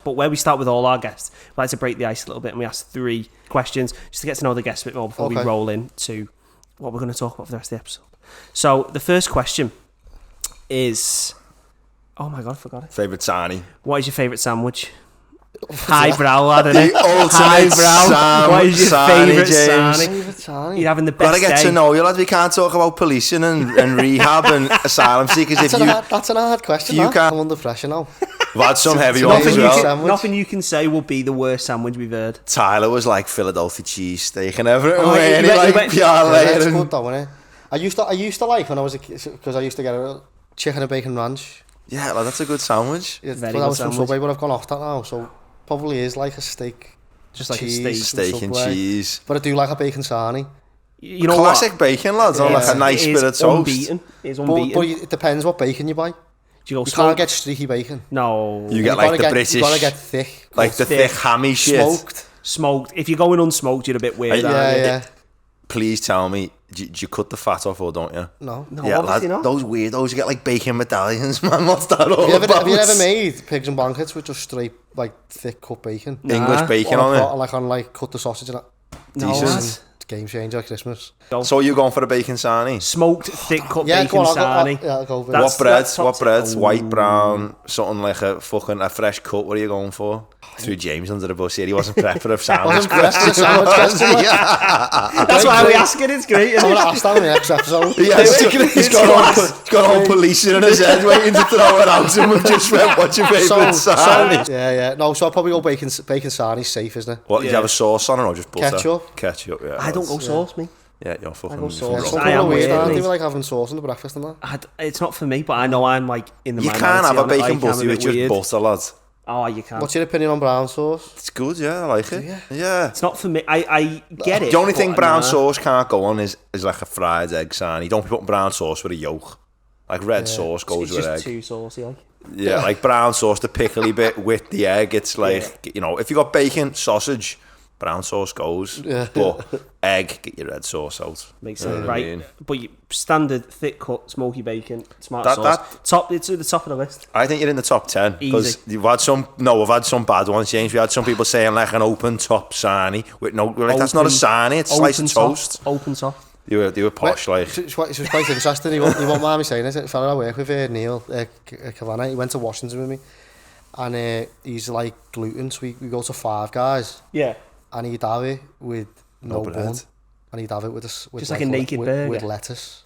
But where we start with all our guests, we like to break the ice a little bit and we ask 3 questions just to get to know the guests a bit more before we roll into what we're going to talk about for the rest of the episode. So the first question is... Oh my God, I forgot it. Favourite sarnie. What is your favourite sandwich? Highbrow, lad, isn't it? Highbrow. What is your favourite sarnie? Favourite sarnie? You're having the best Gotta get day. to know you, lad. We can't talk about policing and rehab and asylum seekers. That's an hard question. You that. can't- I'm under pressure now. We've had some heavy ones Nothing as you, well. can, nothing you can say will be the worst sandwich we've heard. Tyler was like Philadelphia cheesesteak and everything. Oh, and you he went- like Yeah, it's and good though, isn't it? I used to like when I was a kid, because I used to get a chicken and bacon ranch. yeah, like, that's a good sandwich. Yeah, Very but that good was from sandwich. Subway, but I've gone off that now. So probably is like a steak, Just like cheese, a steak. Steak and Subway. cheese. But I do like a bacon sarnie. You know Classic what? bacon, lads. On like a nice It bit of is toast. unbeaten. It's But, unbeaten. it depends what bacon you buy. Do you go You smoked? can't get streaky bacon. No. You get gotta like the get, British, You gotta get thick, like the thick hammy shit. smoked. Smoked. If you're going unsmoked, you're a bit weird. Yeah, aren't you? Yeah. Please tell me, do you cut the fat off or don't you? No. No, Yeah, obviously lad, not. those weirdos, you get like bacon medallions, man. What's that all Have about? you ever made pigs and blankets with just straight, like, thick cut bacon? English Nah. bacon on on it? like cut the sausage and that. No, Decent. lad. It's a game changer at Christmas. So you're going for a bacon sarnie? Oh, Smoked, thick cut Yeah, bacon sarnie. I'll go with That's- What bread? that's What top- bread? Ooh. White, brown, something like a fresh cut. What are you going for? Threw James under the bus here. He wasn't prepped for a sandwich. Wasn't prepped for a sandwich question, like. That's why we ask it. It's great. I'm Isn't going to it? ask that in the next episode. Yeah, he's got all policing in his head waiting to throw it out, and we've just went, what's your favourite sarnie? Yeah. No, so I'll probably go bacon sarnie, safe, isn't it? What, did you have a sauce on it or just butter? Ketchup. Ketchup, yeah. I don't go sauce, me. Yeah, you're fucking... I go Yeah, sauce. some I people am are weird, weird, aren't they? mate. They like having sauce on the breakfast and that. It's not for me, but I know I'm like in the You minority can't have a on it, bacon like, I'm butty a with bit just weird. butter, lads. Oh, you can. What's your opinion on brown sauce? It's good, yeah, I like it. Yeah. It's not for me. I get it. The only thing but brown nah. sauce can't go on is like a fried egg sarnie. Don't be putting brown sauce with a yolk. Like red sauce goes It's with just egg. too saucy, like. Yeah, like brown sauce, the pickly bit with the egg. It's like, you know, if you got bacon, sausage, brown sauce goes. Yeah. But egg, get your red sauce out. Makes You know sense, what I right? mean? But you, standard thick cut smoky bacon, smart That- sauce. It's at the top of the list. I think you're in the top 10 because Easy. we've had some bad ones, James. We had some people saying like an open top sarnie with no, like, that's not a sarnie, it's a slice of toast. Open top. They were posh, like. It's quite interesting. You won't mind me saying it. A fellow I work with here, Neil Kavanagh, he went to Washington with me. And he's like gluten, so we go to Five Guys. Yeah. And he'd have it with no bread. bun. And he'd have it with Just like a naked burger. with lettuce.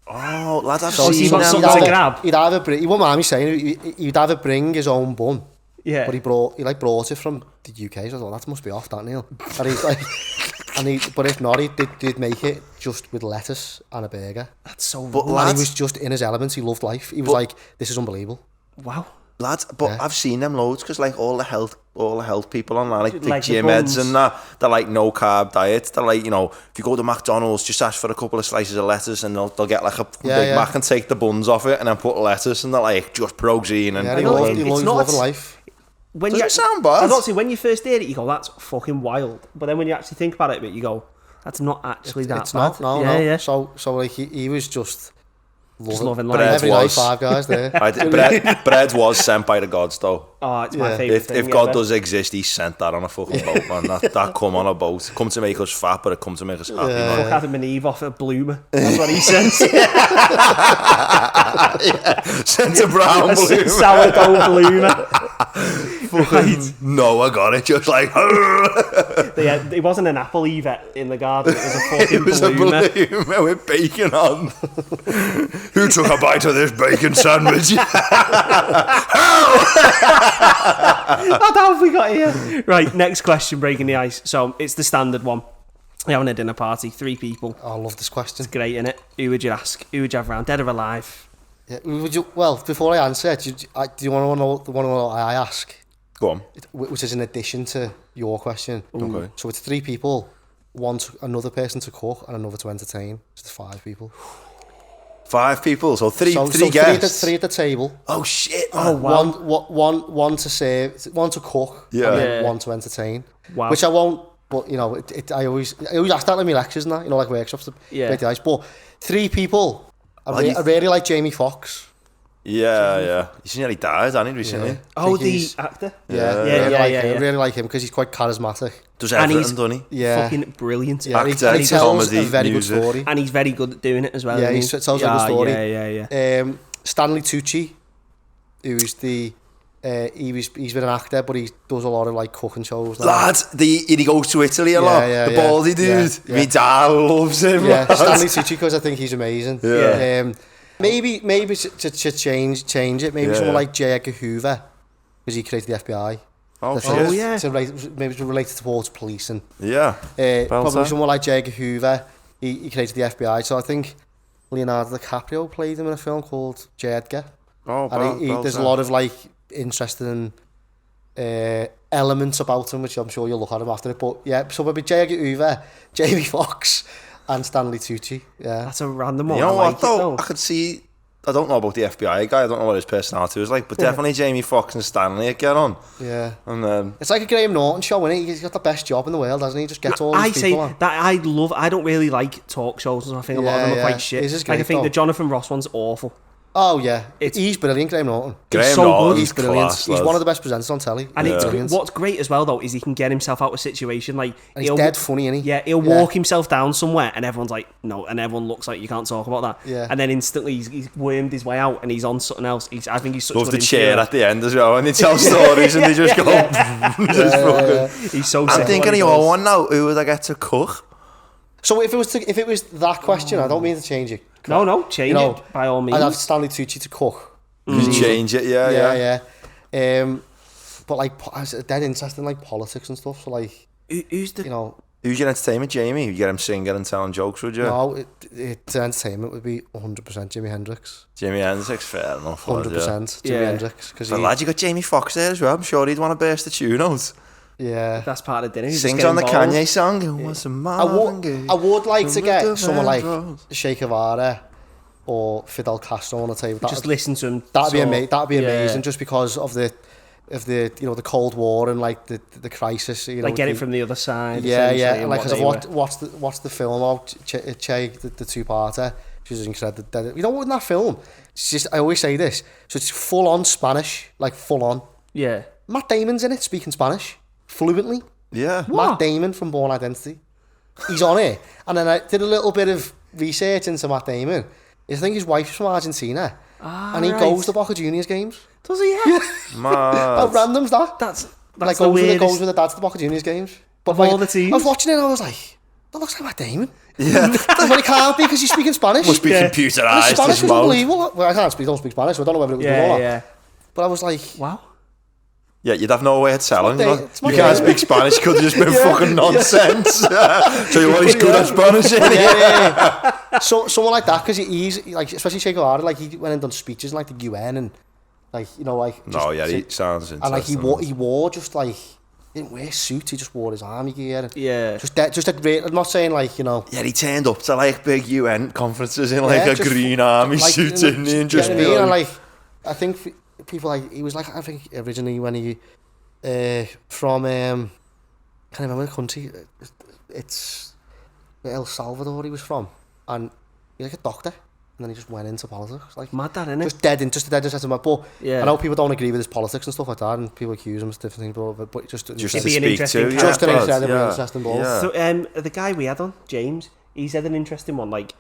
Oh, lad, I've So you seen want them. something to grab? He'd either bring, he won't mind me saying it, he'd either bring his own bun. Yeah. But he brought it from the UK, so I thought, that must be off, that, Neil. And he's like, but if not, he'd make it just with lettuce and a burger. That's so But rude. And he lads, was just in his element, he loved life. He was like, this is unbelievable. Wow. lads, but Yeah. I've seen them loads because like all the health people online, like the Like the gym heads buns. and that, they're like no carb diet. They're like, you know, if you go to McDonald's, just ask for a couple of slices of lettuce and they'll get like a Big Mac and take the buns off it and then put lettuce and they're like just protein and Yeah, he know, loved, it's he loved not- loving life. When Doesn't you sound bad. I don't see when you first hear it, you go, "That's fucking wild." But then when you actually think about it a bit, you go, "That's not actually that It's bad." not, no, yeah, no. yeah. So like he was just loving life. Bread Every night, was- Five Guys there. bread was sent by the gods though. Oh, it's my Yeah. favourite thing. If God ever. does exist, he sent that on a fucking boat, man. That come on a boat. Come to make us fat, but it come to make us happy, man. Fuck Adam and Eve off a bloomer. That's what he says. Sent a brown A blue. sourdough bloomer. Fucking Noah got it, just like It wasn't an apple Eve in the garden. It was a fucking it was bloomer. a bloomer with bacon on. Who took a bite of this bacon sandwich? What have we got here? Right, next question, breaking the ice. So it's the standard one. You're having a dinner party, 3 people. Oh, I love this question. Great, innit? Who would you ask? Who would you have around? Dead or alive? Yeah, well, before I answer, do you want to know what I ask? Go on. Which is in addition to your question. Okay. So it's 3 people, another person to cook and another to entertain. So it's 5 people. 5 people, so three So guests. three at the table. Oh shit! Oh, Man. wow. One to serve, one to cook, Yeah. and then Yeah. one to entertain. Wow. Which I won't. But you know, I always ask that in my lectures and that, like workshops to Yeah. break the ice. But 3 people. I really like Jamie Foxx. Yeah. He's nearly died, hasn't he, recently? Yeah. Oh, the he's- actor. Yeah, Yeah. I really like him because he's quite charismatic. Does And everything, he's doesn't he? Yeah. fucking brilliant. Yeah, Actor, and he tells comedy, a very music. good story. And he's very good at doing it as well. Yeah, isn't he tells a good story. Yeah. Stanley Tucci, who's the he's been an actor, but he does a lot of like cooking shows now. Lad, he goes to Italy a lot. The baldy dude. Yeah. My dad loves him. Yeah, lad. Stanley Tucci, because I think he's amazing. Yeah. Maybe to change it. Maybe someone like J. Edgar Hoover, because he created the FBI. Oh, The shit. film. yeah. Maybe it's related towards policing. Yeah. Probably said. someone like J. Edgar Hoover. He created the FBI, so I think Leonardo DiCaprio played him in a film called J. Edgar. Oh, And there's a lot of like interesting elements about him, which I'm sure you'll look at him after it. But yeah, so maybe J. Edgar Hoover, Jamie Foxx, and Stanley Tucci. Yeah, That's a random one. You know I like what, though? it, I could see... I don't know about the FBI guy. I don't know what his personality was like, but definitely Jamie Foxx and Stanley would get on. yeah. And It's like a Graham Norton show, isn't it? He's got the best job in the world, hasn't he? He just gets all I these say people on. that I don't really like talk shows, and I think a lot of them are Yeah, quite shit. His is Like I great, think though. the Jonathan Ross one's awful. Oh yeah, It's- he's brilliant, Graham Norton. Graham so Norton's good. He's brilliant. class, He's lad. one of the best presenters on telly. And He's it's brilliant. what's great as well though is he can get himself out of a situation like And he's dead funny, isn't he? Yeah, he'll walk himself down somewhere, and everyone's like, no, and everyone looks like you can't talk about that. Yeah. And then instantly he's wormed his way out, and he's on something else. I think he's such love a the good chair interviewer. at the end as well, and they tell stories and they just go... just fucking... He's so. I'm sick of thinking what of he your does. one now. Who would I get to cook? So if it was that question, I don't mean to change it. No, change You know, it by all means. I'd have Stanley Tucci to cook. You change it, yeah. But like, it's dead interesting, like politics and stuff. So like, Who's the? you know, Who's your entertainment, Jamie? You get him singing and telling jokes, would you? no, entertainment would be 100% Jimi Hendrix. Jimi Hendrix, fair enough. 100% lad, yeah. Jimi Yeah. Hendrix. Because But lad, you got Jamie Foxx there as well. I'm sure he'd want to burst the tune out. yeah. That's part of dinner. He just Sings get on the involved. Kanye song. Who wants a I would like to get someone like Che Guevara or Fidel Castro on the table. Just listen to him. That'd be talk. amazing. That'd be Yeah. amazing, just because of the the Cold War and like the crisis. You know, Like get it the- from the other side. Yeah, essentially, yeah. and And like, what cause they I've were. watched the film of Che, the two-parter. She's incredible. You know, in that film, it's just, I always say this. So it's full on Spanish, like full on. Yeah. Matt Damon's in it, speaking Spanish fluently. Yeah. What? Matt Damon from Bourne Identity. He's on it. And then I did a little bit of research into Matt Damon. I think his wife's from Argentina. And he right. goes to Boca Juniors games. Does he? Yeah. How Mad. random's that? That's Like the goes with weirdest. the dads to the Boca Juniors games. But Of like, all the teams? I was watching it and I was like, that looks like Matt Damon. Yeah. But it can't be because he's speaking Spanish. Must be Yeah. The computerised Spanish as was well. unbelievable. Well, I don't speak Spanish, so I don't know whether it was good or Yeah, not. yeah. But I was like, Wow. Yeah, you'd have no way of telling. It's my You, day- know? it's my You can't day. speak Spanish because it's just been fucking nonsense. So you always good at Spanish, yeah, innit? yeah. So someone like that, because he's like, especially Che Guevara, like he went and done speeches in like the UN and like, you know, like. Just, No, yeah, he sounds and like interesting. he wore just like, he didn't wear a suit, he just wore his army gear. And Yeah. just a great. I'm not saying like, you know. Yeah, he turned up to like big UN conferences in like Yeah, a just, green army like, suit, didn't he? And just you be know what I mean? like, And like, I think people like, he was like, I think originally when he from can't remember the country, it's El Salvador he was from, and he's like a doctor, and then he just went into politics, like Mad that, innit? just dead into my. But Yeah. I know people don't agree with his politics and stuff like that, and people accuse him of different things, but just just It'd to be an speak interesting to. just an yeah, incredibly yeah, interesting ball. yeah. So the guy we had on, James, he said an interesting one, like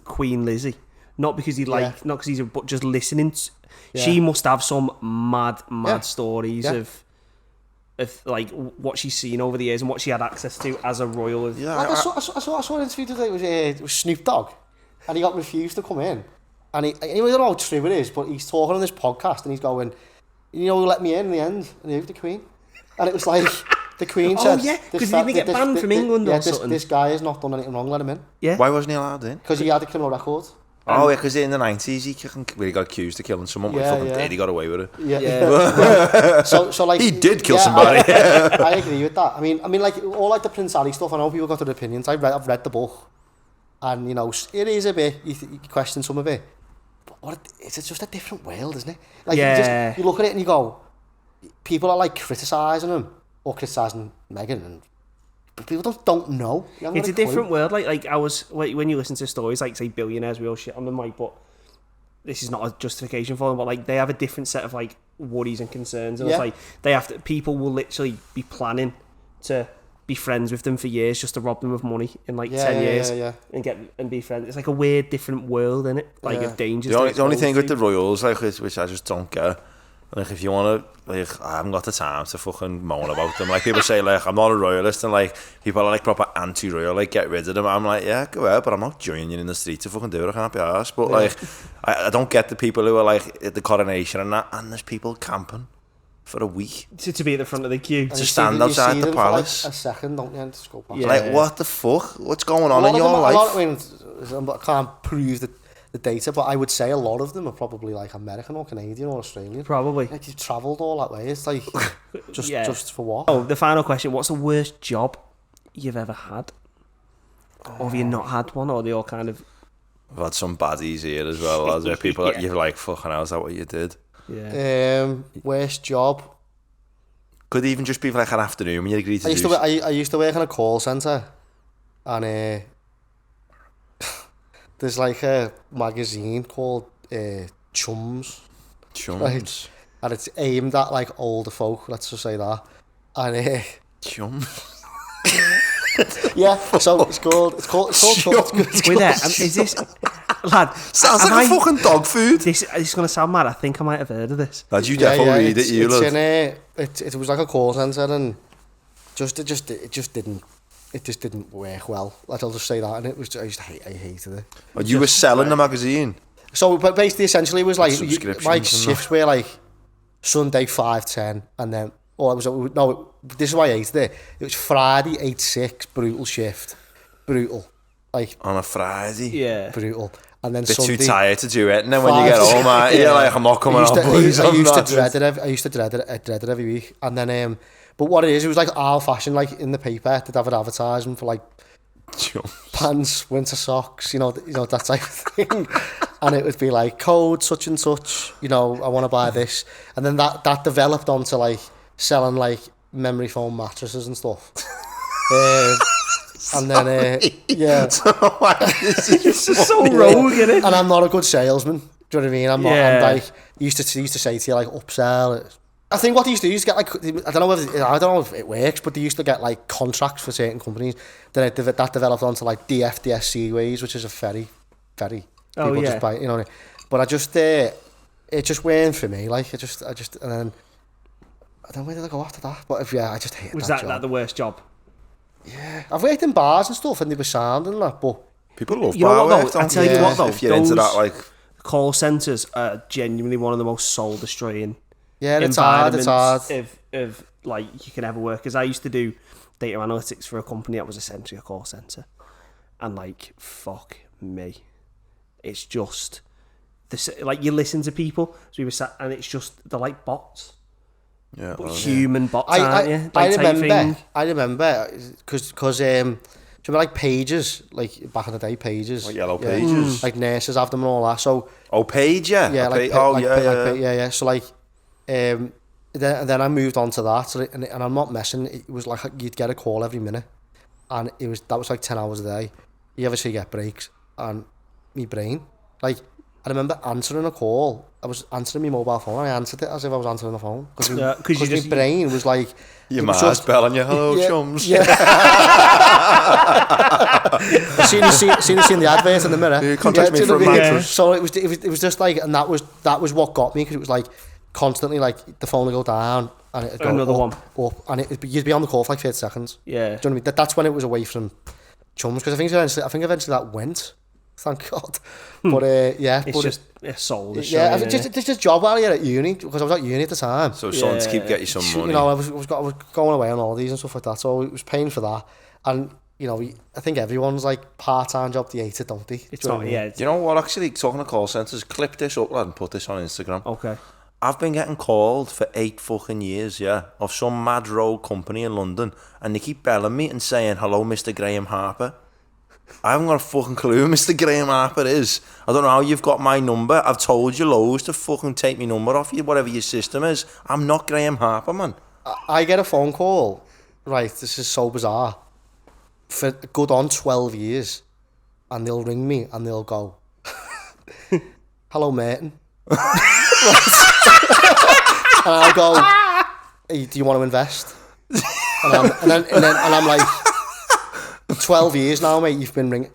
Queen Lizzie. Not because he like, Yeah. not because he's, but just listening. Yeah. She must have some mad Yeah. stories Yeah. of like what she's seen over the years and what she had access to as a royal. Yeah, Like I saw an interview today with Snoop Dogg, and he got refused to come in. And he don't know how true it is, but he's talking on this podcast and he's going, you know who let me in the end? And he was the Queen. And it was like, the Queen Oh, said... yeah, this 'cause he didn't fa- get banned from England or yeah, something. This guy has not done anything wrong, let him in. Yeah. Why wasn't he allowed in? Because he had a criminal record. Oh, yeah, because in the 90s he got accused of killing someone, but he Yeah, fucking yeah. did. He got away with it. Yeah. Yeah. So like... He did kill yeah, somebody. I agree with that. I mean, like, all like the Prince Harry stuff, I know people got their opinions. I've read the book. And, you know, it is a bit... You question some of it. But it's just a different world, isn't it? Like, Yeah. you look at it and you go, people are like criticising him or criticising Meghan, and but people don't know. You haven't It's got a clue. different world. Like I was when you listen to stories like say billionaires, we all shit on them, like, but this is not a justification for them, but like they have a different set of like worries and concerns, and Yeah. it's like they have to. People will literally be planning to be friends with them for years just to rob them of money in like 10 years and be friends. It's like a weird, different world, isn't it? Like of dangers. The only thing with the Royals, like, which I just don't get, like, if you want to, like, I haven't got the time to fucking moan about them. Like, people say, like, I'm not a royalist, and, like, people are, like, proper anti-royal, like, get rid of them. I'm like, yeah, go ahead, but I'm not joining you in the street to fucking do it. I can't be arsed. But, like, I don't get the people who are, like, at the coronation and that, and there's people camping for a week. To be at the front of the queue. To stand outside the palace. For like a second, don't you? And just go past. Yeah. Like, what the fuck? What's going on in your life? I can't prove the data, but I would say a lot of them are probably like American or Canadian or Australian. Probably. Like you've travelled all that way. It's like just for what? Oh, the final question: what's the worst job you've ever had, or have you not had one, or are they all kind of? I've had some baddies here as well. As there people that you're like, fucking hell, is that what you did? Yeah. Worst job. Could even just be like an afternoon when you agreed to I used to work in a call centre, and there's like a magazine called Chums. Chums. Right? And it's aimed at like older folk, let's just say that. And Chums. yeah, so it's called Wait there, is this lad? Sounds like a fucking dog food. This is gonna sound mad. I think I might have heard of this. Lad, you definitely read it. You it's look. it was like a call centre, and it just didn't work well. I'll just say that, and I hated it. Oh, you were selling the magazine. So, but basically, essentially, it was like Subscriptions my and shifts were like Sunday 5:10, and then this is why I hated it. It was Friday 8-6, brutal shift, brutal, like On a Friday. Yeah. brutal, and then Bit Sunday. too tired to do it, and then when you get home, you're like, I'm not coming on, boys. I used to dread it. I used to dread it every week, and then but what it was like old fashioned, like in the paper, they'd have an advertisement for like pants, winter socks, you know that type of thing. And it would be like code such and such, I want to buy this. And then that developed onto like selling like memory foam mattresses and stuff. And then yeah, It's just so rogue, isn't it? and I'm not a good salesman. Do you know what I mean? I'm not. Yeah. I'm like used to say to you like upsell. I think what they used to do is get like, I don't know if it works, but they used to get like contracts for certain companies. Then that developed onto like DFDS ways, which is a very people just buy, But I just it just weren't for me. Like and then I don't know where did I go after that. But I just hated Was that that job. the worst job? Yeah, I've worked in bars and stuff, and they were sound and that, but People love You know bar what, though? work, don't I tell they? you what, though, If you're into that, those- like, Call centres are genuinely one of the most soul destroying yeah, it's hard. of like you can ever work. Because I used to do data analytics for a company that was essentially a call centre, and like fuck me, it's just this. Like you listen to people, so we were sat, and it's just they're like bots, yeah, but well, human bots, aren't you? Like, I remember, because do you remember like pages, like back in the day, pages, Like yellow yeah, pages. like nurses have them and all that. So Oh, Page, yeah. yeah, Okay. yeah. So like, then I moved on to that, so, and I'm not messing. It was like you'd get a call every minute, and that was like 10 hours a day. You obviously get breaks, and my brain, like I remember answering a call. I was answering my mobile phone. I answered it as if I was answering the phone because my brain was like Your it was Mars bell on your hello, yeah, chums. Yeah. seen the advert in the mirror. Contact me do you for a know what I mean? mattress. So it was just like, and that was what got me, because it was like constantly like the phone would go down and it'd go Another up, and you'd be on the call for like 30 seconds. Yeah. Do you know what I mean? That's when it was away from Chums, because I think eventually that went. Thank God. But It's just a soul destroying. yeah, I mean, just a job while you're at uni, because I was at uni at the time. So something to keep getting you some money. I was going away on holidays and stuff like that, so it was paying for that. And I think everyone's like part-time job, they hate it, don't they? It's not. Yeah. You know what, actually, talking to call centres, clip this up, lad, and put this on Instagram. Okay. I've been getting called for 8 fucking years, yeah, of some mad rogue company in London, and they keep belling me and saying, hello, Mr. Graham Harper. I haven't got a fucking clue who Mr. Graham Harper is. I don't know how you've got my number. I've told you loads to fucking take my number off you, whatever your system is. I'm not Graham Harper, man. I get a phone call, right, this is so bizarre, for good on 12 years, and they'll ring me and they'll go, hello, Merton. And I'll go, hey, do you want to invest? And I'm like, 12 years now, mate, you've been ringing.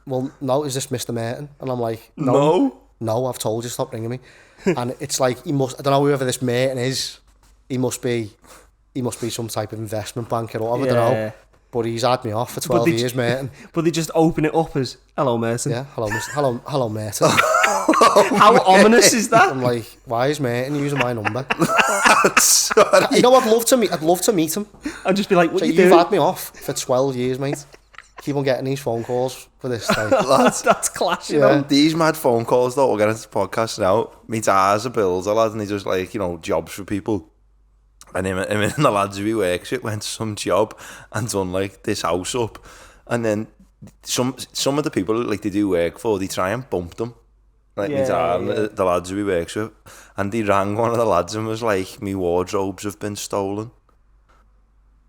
Well, no, is this Mr. Merton? And I'm like, no, I've told you, stop ringing me. And it's like, he must, I don't know whoever this Merton is, he must be some type of investment banker or whatever, I don't know. But he's had me off for 12 years, Merton. But they just open it up as, hello, Merton. Yeah, hello, Merton. How ominous is that? I'm like, why is Merton using my number? You know, I'd love to meet him. I'd just be like, what So you you've doing? had me off for 12 years, mate. Keep on getting these phone calls for this time. That's clashing. Yeah. These mad phone calls though, we'll get into the podcast now. My dad's a builder, lad, and he does like, you know, jobs for people. And him and the lads who he works with went to some job and done like this house up. And then some of the people like they do work for, they try and bump them. Like my dad and the lads who he works with. And he rang one of the lads and was like, me wardrobes have been stolen.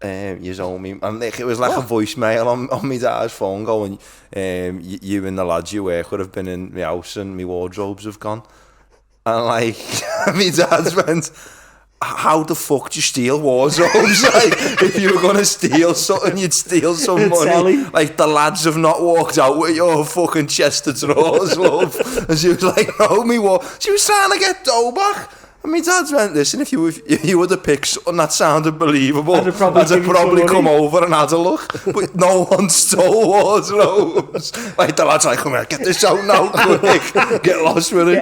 You owe me. And it was like a voicemail on my dad's phone going, you and the lads you work with have been in my house and my wardrobes have gone. And like, my dad's went, how the fuck do you steal wardrobes? Like, if you were going to steal something, you'd steal some money. Ellie. Like, the lads have not walked out with your fucking chest of drawers, love. And she was like, no, she was trying to get dough back. And my dad's went, listen, if you were to pick something that sounded believable, I'd probably come over and had a look. But no one stole wardrobes. Like, the lad's like, come here, get this out now, quick. Get lost with it.